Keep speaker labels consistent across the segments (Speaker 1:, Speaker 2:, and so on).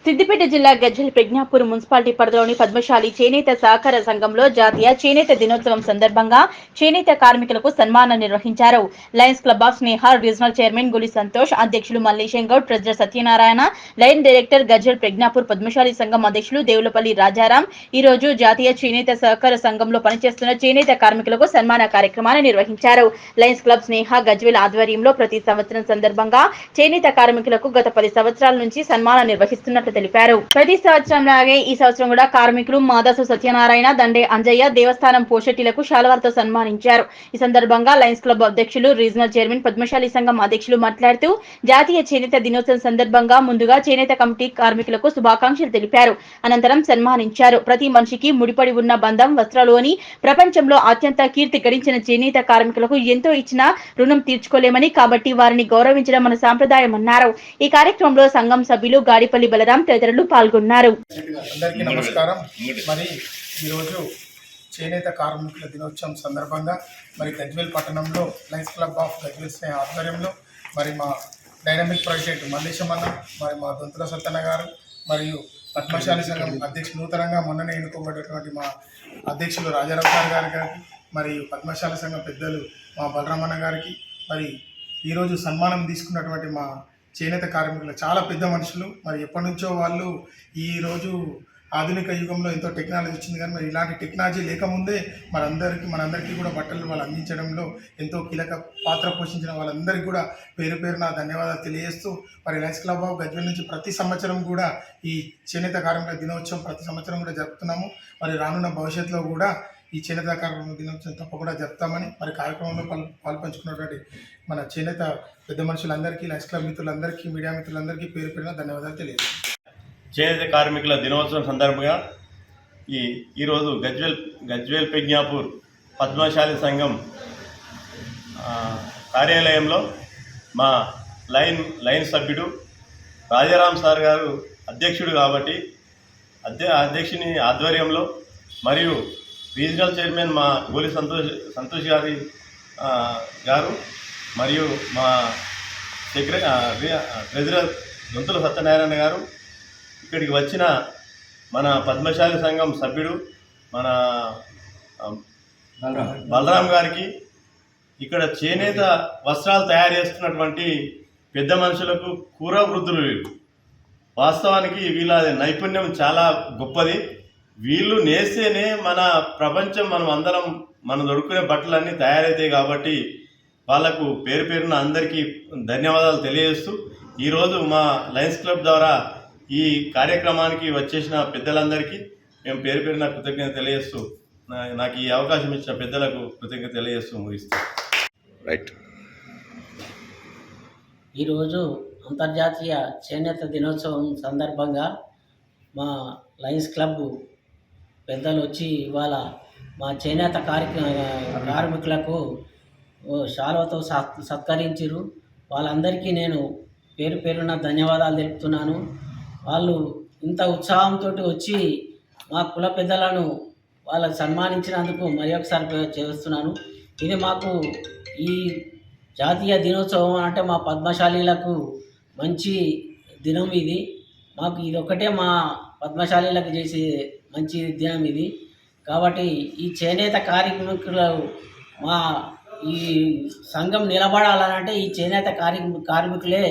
Speaker 1: సిద్దిపేట జిల్లా గజ్వేల్ ప్రజ్ఞాపూర్ మున్సిపాలిటీ పరిధిలోని పద్మశాలి చేనేత సహకార సంఘంలో జాతీయ చేనేత దినోత్సవం సందర్భంగా చేనేత కార్మికులకు సన్మానం నిర్వహించారు. Lions club of Sneha regional chairman Guli Santosh, అధ్యక్షులు Mallesham Goud, treasurer Satyanarayana, lion director Gajwel Prajnapur Padmashali సంఘం అధ్యక్షులు దేవులపల్లి రాజారాం ఈ రోజు జాతీయ చేనేత సహకార సంఘంలో పనిచేస్తున్న చేనేత కార్మికులకు సన్మాన కార్యక్రమాన్ని నిర్వహించారు. లయన్స్ క్లబ్ స్నేహ గజ్వేల్ ఆధ్వర్యంలో ప్రతి సంవత్సరం సందర్భంగా చేనేత కార్మికులకు గత 10 సంవత్సరాల నుంచి సన్మానం నిర్వహిస్తున్నట్లు తెలిపారు. ప్రతి సంవత్సరం లాగే ఈ సంవత్సరం కూడా కార్మికులు మాదాసు సత్యనారాయణ, దండే అంజయ్య దేవస్థానం పోషెట్టీలకు శాలువాలతో సన్మానించారు. ఈ సందర్భంగా లయన్స్ క్లబ్ అధ్యక్షులు, రీజనల్ చైర్మన్, పద్మశాలి సంఘం అధ్యక్షులు మాట్లాడుతూ జాతీయ చేనేత దినోత్సవం సందర్భంగా ముందుగా చేనేత కమిటీ కార్మికులకు శుభాకాంక్షలు తెలిపారు. అనంతరం సన్మానించారు. ప్రతి మనిషికి ముడిపడి ఉన్న బంధం వస్త్రాలు అని, ప్రపంచంలో అత్యంత కీర్తి గడించిన చేనేత కార్మికులకు ఎంతో ఇచ్చినా రుణం తీర్చుకోలేమని, కాబట్టి వారిని గౌరవించడం మన సాంప్రదాయం అన్నారు. ఈ కార్యక్రమంలో సంఘం సభ్యులు గాడిపల్లి బలరాం తదితరులు పాల్గొన్నారు.
Speaker 2: అందరికీ నమస్కారం. మరి ఈరోజు చేనేత కార్మికుల దినోత్సవం సందర్భంగా మరి గజ్వేల్ పట్టణంలో లయన్స్ క్లబ్ ఆఫ్ గజ్వేల్ ఆధ్వర్యంలో మరి మా డైనమిక్ ప్రెసిడెంట్ మల్లేశం అన్న, మరి మా దొంతుల సత్తన్న గారు, మరియు పద్మశాలి సంఘం అధ్యక్షులు నూతనంగా మొన్ననే ఎన్నుకోబడినటువంటి మా అధ్యక్షులు రాజారావు గారికి, మరియు పద్మశాలి సంఘం పెద్దలు మా బలరామన్న గారికి, మరి ఈరోజు సన్మానం తీసుకున్నటువంటి మా చేనేత కార్మికులు చాలా పెద్ద మనుషులు. మరి ఎప్పటి నుంచో వాళ్ళు ఈరోజు ఆధునిక యుగంలో ఎంతో టెక్నాలజీ వచ్చింది, కానీ మరి ఇలాంటి టెక్నాలజీ లేకముందే మనందరికీ కూడా బట్టలు వాళ్ళు అందించడంలో ఎంతో కీలక పాత్ర పోషించిన వాళ్ళందరికీ కూడా పేరు పేరున ధన్యవాదాలు తెలియజేస్తూ, మరి లయన్స్ క్లబ్ ఆఫ్ గజ్వేల్ నుంచి ప్రతి సంవత్సరం కూడా ఈ చేనేత కార్మికుల దినోత్సవం ప్రతి సంవత్సరం కూడా జరుపుతున్నాము. మరి రానున్న భవిష్యత్తులో కూడా ఈ చేనేత కార్మికుల దినోత్సవం తప్పకుండా జరుపుతామని, మరి కార్యక్రమంలో పాల్పంచుకున్నటువంటి మన చేనేత పెద్ద మనుషులందరికీ, లయన్స్ క్లబ్ మిత్రులందరికీ, మీడియా మిత్రులందరికీ పేరు పేరున ధన్యవాదాలు తెలియజేస్తాం.
Speaker 3: చేనేత కార్మికుల దినోత్సవం సందర్భంగా ఈరోజు గజ్వేల్ ప్రజ్ఞాపూర్ పద్మశాలి సంఘం కార్యాలయంలో మా లైన్ సభ్యుడు రాజారాం సార్ గారు అధ్యక్షుడు కాబట్టి అధ్యక్షుని ఆధ్వర్యంలో, మరియు రీజనల్ చైర్మన్ మా గోలి సంతోష్ గారు, మరియు మా ట్రెజరర్ దొంతుల సత్యనారాయణ గారు, ఇక్కడికి వచ్చిన మన పద్మశాలి సంఘం సభ్యుడు మన బలరాం గారికి, ఇక్కడ చేనేత వస్త్రాలు తయారు చేస్తున్నటువంటి పెద్ద మనుషులకు కూర వృద్ధులు వీళ్ళు. వాస్తవానికి వీళ్ళ నైపుణ్యం చాలా గొప్పది. వీళ్ళు నేస్తేనే మన ప్రపంచం మనం దొరుకునే బట్టలన్నీ తయారవుతాయి. కాబట్టి వాళ్లకు పేరు పేరున అందరికీ ధన్యవాదాలు తెలియజేస్తూ, ఈరోజు మా లయన్స్ క్లబ్ ద్వారా ఈ కార్యక్రమానికి వచ్చేసిన పెద్దలందరికీ మేము పేరు పేరున కృతజ్ఞత తెలియజేస్తూ, నాకు ఈ అవకాశం ఇచ్చిన పెద్దలకు కృతజ్ఞత తెలియజేస్తూ ముగిస్తాం.
Speaker 4: రైట్.
Speaker 5: ఈరోజు అంతర్జాతీయ చేనేత దినోత్సవం సందర్భంగా మా లయన్స్ క్లబ్ పెద్దలు వచ్చి ఇవాళ మా చేనేత కార్మికులకు శాలువతో సత్కరించారు. వాళ్ళందరికీ నేను పేరు పేరున ధన్యవాదాలు తెలుపుతున్నాను. వాళ్ళు ఇంత ఉత్సాహంతో వచ్చి మా కుల పెద్దలను వాళ్ళకు సన్మానించినందుకు మరి ఒకసారి చేస్తున్నాను. ఇది మాకు ఈ జాతీయ దినోత్సవం అంటే మా పద్మశాలీలకు మంచి దినం ఇది. మాకు ఇది ఒకటే మా పద్మశాలీలకు చేసే మంచి దినం ఇది. కాబట్టి ఈ చేనేత కార్మికులు మా ఈ సంఘం నిలబడాలనంటే ఈ చేనేత కార్మికులే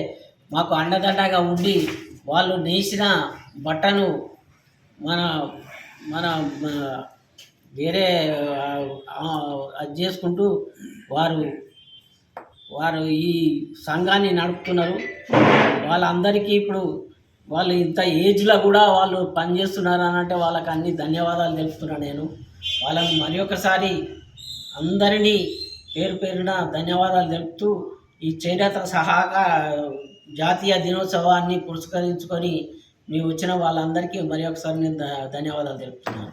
Speaker 5: మాకు అండదండగా ఉండి వాళ్ళు నేసిన బట్టను మన వేరే అది చేసుకుంటూ వారు ఈ సంఘాన్ని నడుపుతున్నారు. వాళ్ళందరికీ ఇప్పుడు వాళ్ళు ఇంత ఏజ్లో కూడా వాళ్ళు పనిచేస్తున్నారు అని అంటే వాళ్ళకి అన్ని ధన్యవాదాలు తెలుపుతున్నాను నేను. వాళ్ళని మరి ఒకసారి అందరినీ పేరు పేరున ధన్యవాదాలు తెలుపుతూ ఈ చేనేత జాతీయ దినోత్సవాన్ని పురస్కరించుకొని మేము వచ్చిన వాళ్ళందరికీ మరి ఒకసారి నేను ధన్యవాదాలు తెలుపుతున్నాను.